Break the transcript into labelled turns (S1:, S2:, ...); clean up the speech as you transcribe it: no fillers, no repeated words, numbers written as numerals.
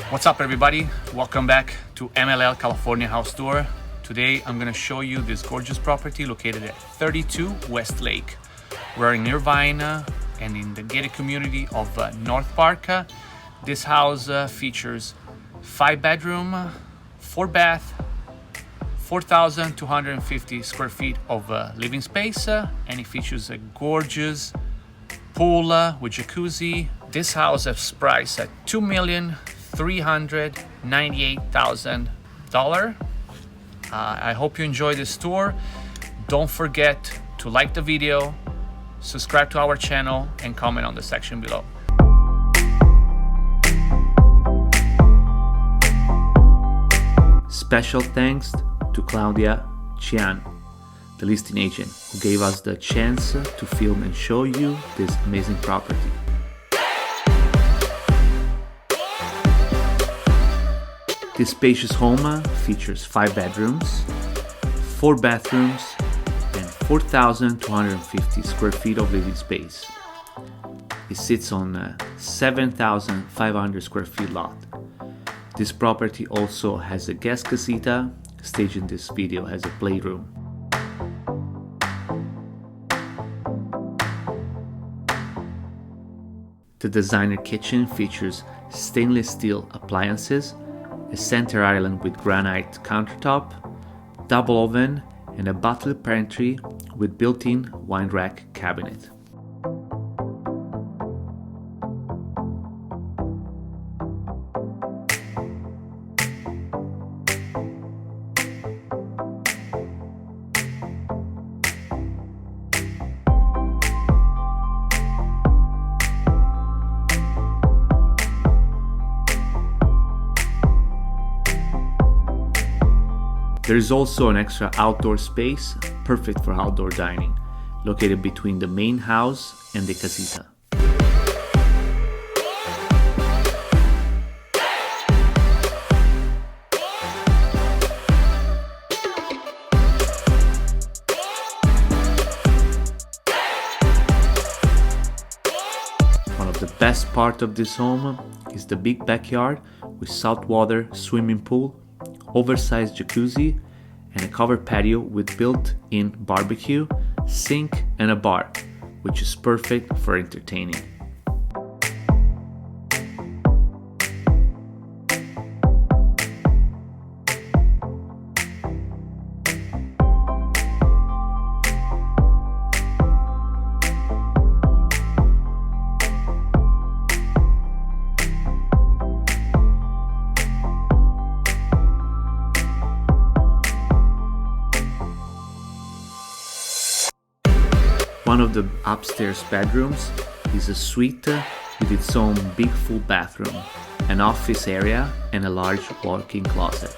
S1: What's up everybody? Welcome back to MLL California House Tour. Today I'm going to show you this gorgeous property located at 32 Westlake. We're in Irvine and in the gated community of North Park. This house features 5-bedroom, 4-bath, 4,250 square feet of living space, and it features a gorgeous pool with jacuzzi. This house is priced at $2,398,000. I hope you enjoy this tour. Don't forget to like the video, subscribe to our channel, and comment on the section below. Special thanks to Claudia Chyang, the listing agent, who gave us the chance to film and show you this amazing property. This spacious home features 5 bedrooms, 4 bathrooms, and 4,250 square feet of living space. It sits on a 7,500 square feet lot. This property also has a guest casita. Staged in this video has a playroom. The designer kitchen features stainless steel appliances, a center island with granite countertop, double oven, and a butler pantry with built-in wine rack cabinet. There is also an extra outdoor space, perfect for outdoor dining, located between the main house and the casita. One of the best parts of this home is the big backyard with saltwater swimming pool, oversized jacuzzi, and a covered patio with built-in barbecue, sink, and a bar, which is perfect for entertaining. One of the upstairs bedrooms is a suite with its own big full bathroom, an office area, and a large walk-in closet.